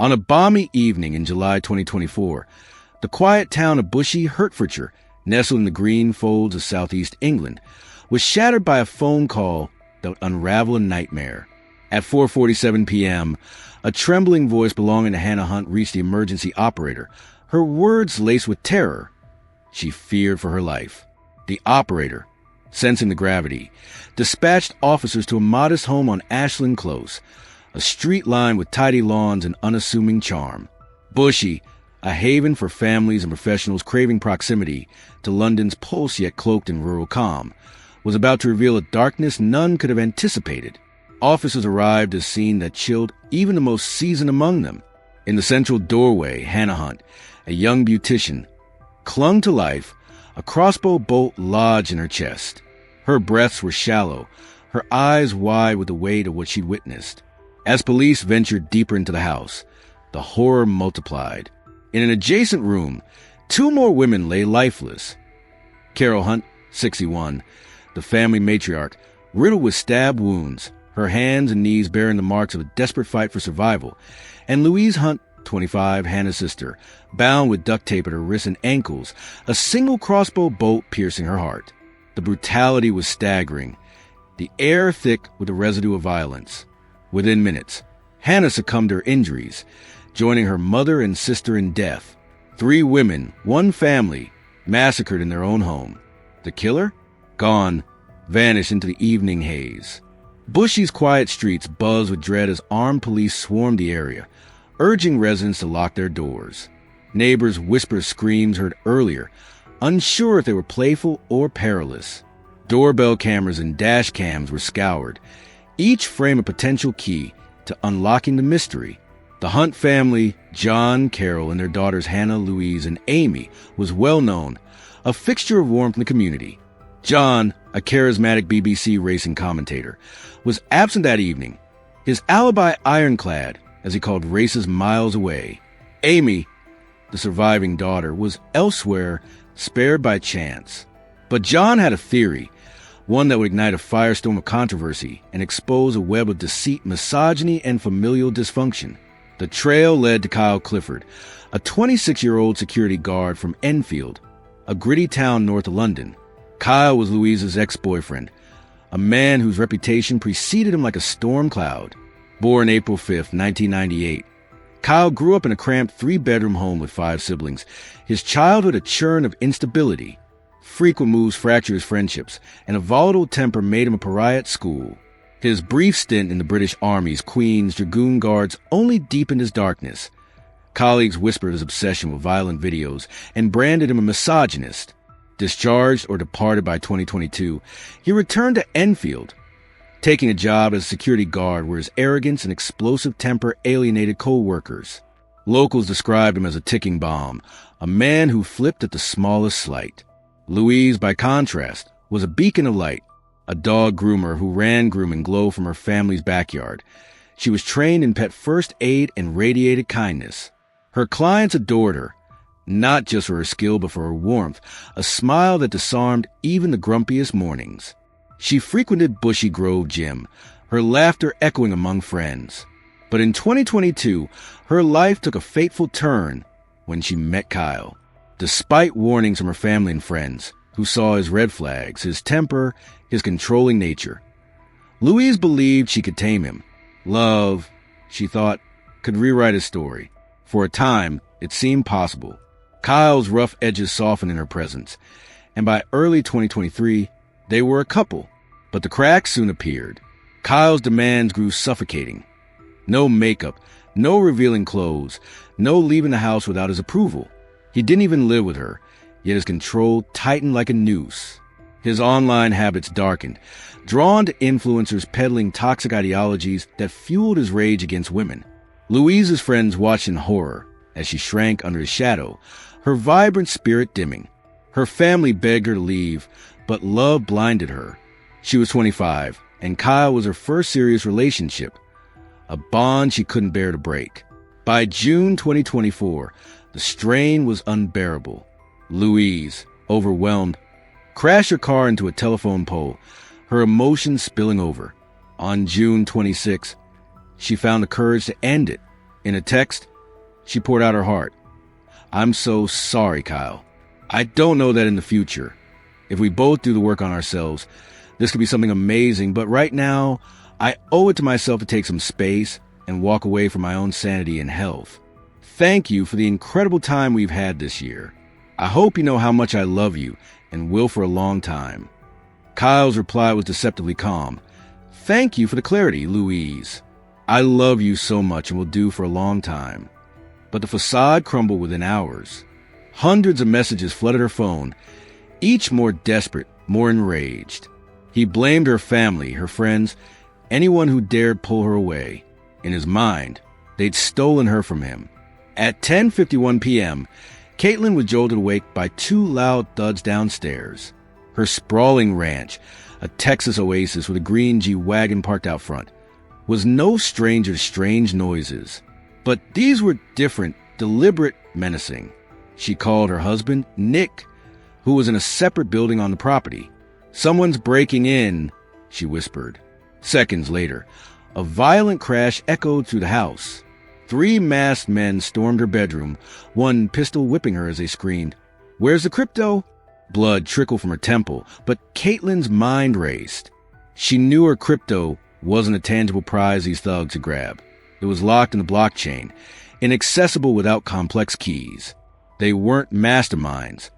On a balmy evening in July 2024, the quiet town of Bushey, Hertfordshire, nestled in the green folds of southeast England, was shattered by a phone call that would unravel a nightmare. At 4:47 p.m., a trembling voice belonging to Hannah Hunt reached the emergency operator, her words laced with terror. She feared for her life. The operator, sensing the gravity, dispatched officers to a modest home on Ashland Close, a street lined with tidy lawns and unassuming charm. Bushey, a haven for families and professionals craving proximity to London's pulse yet cloaked in rural calm, was about to reveal a darkness none could have anticipated. Officers arrived at a scene that chilled even the most seasoned among them. In the central doorway, Hannah Hunt, a young beautician, clung to life, a crossbow bolt lodged in her chest. Her breaths were shallow, her eyes wide with the weight of what she'd witnessed. As police ventured deeper into the house, the horror multiplied. In an adjacent room, two more women lay lifeless. Carol Hunt, 61, the family matriarch, riddled with stab wounds, her hands and knees bearing the marks of a desperate fight for survival, and Louise Hunt, 25, Hannah's sister, bound with duct tape at her wrists and ankles, a single crossbow bolt piercing her heart. The brutality was staggering, the air thick with the residue of violence. Within minutes, Hannah succumbed to her injuries, joining her mother and sister in death. 3 women, 1 family, massacred in their own home. The killer? Gone, vanished into the evening haze. Bushey's quiet streets buzzed with dread as armed police swarmed the area, urging residents to lock their doors. Neighbors whispered screams heard earlier, unsure if they were playful or perilous. Doorbell cameras and dash cams were scoured, each frame a potential key to unlocking the mystery. The Hunt family, John, Carol, and their daughters Hannah, Louise, and Amy, was well known, a fixture of warmth in the community. John, a charismatic BBC racing commentator, was absent that evening, his alibi ironclad as he called races miles away. Amy, the surviving daughter, was elsewhere, spared by chance. But John had a theory, one that would ignite a firestorm of controversy and expose a web of deceit, misogyny, and familial dysfunction. The trail led to Kyle Clifford, a 26-year-old security guard from Enfield, a gritty town north of London. Kyle was Louise's ex-boyfriend, a man whose reputation preceded him like a storm cloud. Born April 5, 1998, Kyle grew up in a cramped 3-bedroom home with 5 siblings, his childhood a churn of instability. Frequent moves fractured his friendships, and a volatile temper made him a pariah at school. His brief stint in the British Army's Queen's Dragoon Guards only deepened his darkness. Colleagues whispered his obsession with violent videos and branded him a misogynist. Discharged or departed by 2022, he returned to Enfield, taking a job as a security guard where his arrogance and explosive temper alienated co-workers. Locals described him as a ticking bomb, a man who flipped at the smallest slight. Louise, by contrast, was a beacon of light, a dog groomer who ran groom glow from her family's backyard. She was trained in pet first aid and radiated kindness. Her clients adored her, not just for her skill but for her warmth, a smile that disarmed even the grumpiest mornings. She frequented Bushey Grove Gym, her laughter echoing among friends. But in 2022, her life took a fateful turn when she met Kyle. Despite warnings from her family and friends, who saw his red flags, his temper, his controlling nature, Louise believed she could tame him. Love, she thought, could rewrite his story. For a time, it seemed possible. Kyle's rough edges softened in her presence, and by early 2023, they were a couple. But the cracks soon appeared. Kyle's demands grew suffocating. No makeup, no revealing clothes, no leaving the house without his approval. He didn't even live with her, yet his control tightened like a noose. His online habits darkened, drawn to influencers peddling toxic ideologies that fueled his rage against women. Louise's friends watched in horror as she shrank under his shadow, her vibrant spirit dimming. Her family begged her to leave, but love blinded her. She was 25, and Kyle was her first serious relationship, a bond she couldn't bear to break. By June 2024, the strain was unbearable. Louise, overwhelmed, crashed her car into a telephone pole, her emotions spilling over. On June 26, she found the courage to end it. In a text, She poured out her heart. I'm so sorry, Kyle. I don't know that in the future, if we both do the work on ourselves, this could be something amazing, but right now, I owe it to myself to take some space and walk away from my own sanity and health. Thank you for the incredible time we've had this year. I hope you know how much I love you and will for a long time. Kyle's reply was deceptively calm. Thank you for the clarity, Louise. I love you so much and will do for a long time. But the facade crumbled within hours. Hundreds of messages flooded her phone, each more desperate, more enraged. He blamed her family, her friends, anyone who dared pull her away. In his mind, they'd stolen her from him. At 10:51 p.m., Caitlin was jolted awake by two loud thuds downstairs. Her sprawling ranch, a Texas oasis with a green G-Wagon parked out front, was no stranger to strange noises. But these were different, deliberate, menacing. She called her husband, Nick, who was in a separate building on the property. Someone's breaking in, she whispered. Seconds later, a violent crash echoed through the house. 3 masked men stormed her bedroom, one pistol whipping her as they screamed, "Where's the crypto?" Blood trickled from her temple, but Caitlin's mind raced. She knew her crypto wasn't a tangible prize these thugs had grabbed. It was locked in the blockchain, inaccessible without complex keys. They weren't masterminds.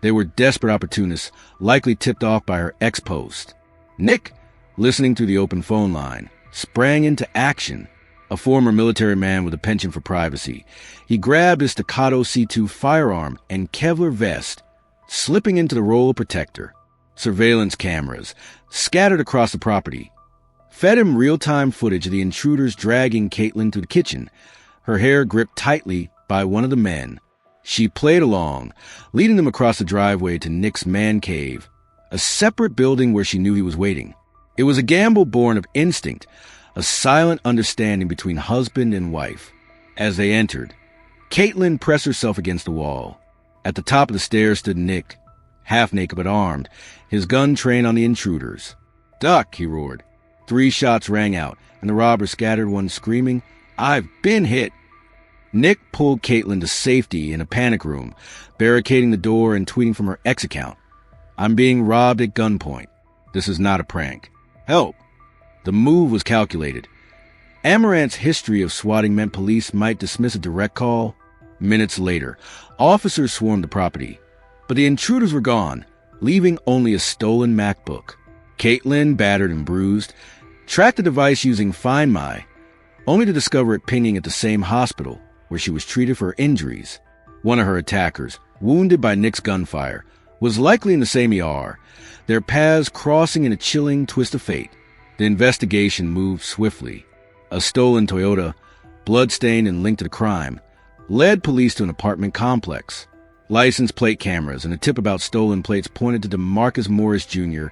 They were desperate opportunists, likely tipped off by her ex-post. Nick, listening through the open phone line, sprang into action. A former military man with a penchant for privacy, he grabbed his Staccato C2 firearm and Kevlar vest, slipping into the role of protector. Surveillance cameras, scattered across the property, fed him real-time footage of the intruders dragging Caitlin to the kitchen, her hair gripped tightly by one of the men. She played along, leading them across the driveway to Nick's man cave, a separate building where she knew he was waiting. It was a gamble born of instinct, a silent understanding between husband and wife. As they entered, Caitlin pressed herself against the wall. At the top of the stairs stood Nick, half naked but armed, his gun trained on the intruders. "Duck!" he roared. 3 shots rang out, and the robbers scattered, one screaming, "I've been hit!" Nick pulled Caitlin to safety in a panic room, barricading the door and tweeting from her ex account, "I'm being robbed at gunpoint. This is not a prank. Help!" The move was calculated. Amarant's history of swatting meant police might dismiss a direct call. Minutes later, officers swarmed the property, but the intruders were gone, leaving only a stolen MacBook. Caitlin, battered and bruised, tracked the device using Find My, only to discover it pinging at the same hospital where she was treated for her injuries. One of her attackers, wounded by Nick's gunfire, was likely in the same ER, their paths crossing in a chilling twist of fate. The investigation moved swiftly. A stolen Toyota, bloodstained and linked to the crime, led police to an apartment complex. License plate cameras and a tip about stolen plates pointed to DeMarcus Morris Jr.,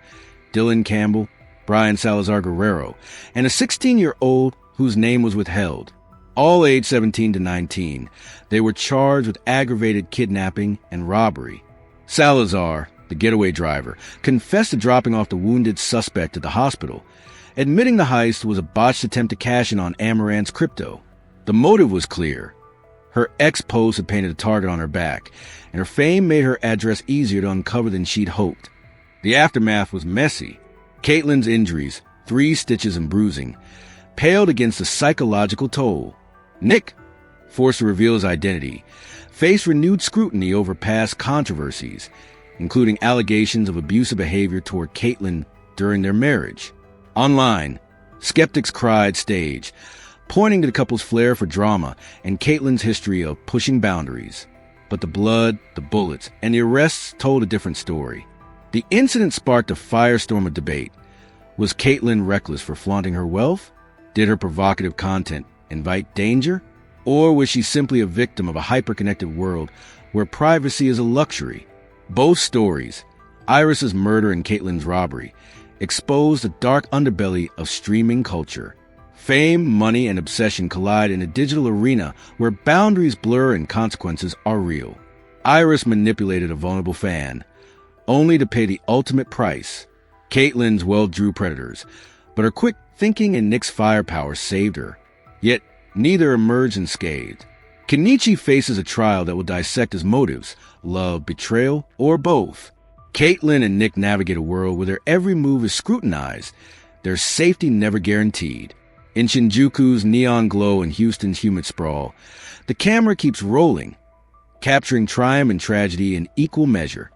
Dylan Campbell, Brian Salazar Guerrero, and a 16-year-old whose name was withheld. All aged 17 to 19, they were charged with aggravated kidnapping and robbery. Salazar, the getaway driver, confessed to dropping off the wounded suspect at the hospital, admitting the heist was a botched attempt to cash in on Amarant's crypto. The motive was clear. Her ex-post had painted a target on her back, and her fame made her address easier to uncover than she'd hoped. The aftermath was messy. Caitlin's injuries, 3 stitches and bruising, paled against the psychological toll. Nick, forced to reveal his identity, faced renewed scrutiny over past controversies, including allegations of abusive behavior toward Caitlin during their marriage. Online, skeptics cried stage, pointing to the couple's flair for drama and Caitlin's history of pushing boundaries. But the blood, the bullets, and the arrests told a different story. The incident sparked a firestorm of debate. Was Caitlin reckless for flaunting her wealth? Did her provocative content invite danger? Or was she simply a victim of a hyper-connected world where privacy is a luxury? Both stories, Iris's murder and Caitlin's robbery, exposed the dark underbelly of streaming culture. Fame, money, and obsession collide in a digital arena where boundaries blur and consequences are real. Iris manipulated a vulnerable fan, only to pay the ultimate price. Caitlin's well-drew predators, but her quick thinking and Nick's firepower saved her. Yet neither emerged unscathed. Kenichi faces a trial that will dissect his motives, love, betrayal, or both. Caitlin and Nick navigate a world where their every move is scrutinized, their safety never guaranteed. In Shinjuku's neon glow and Houston's humid sprawl, the camera keeps rolling, capturing triumph and tragedy in equal measure.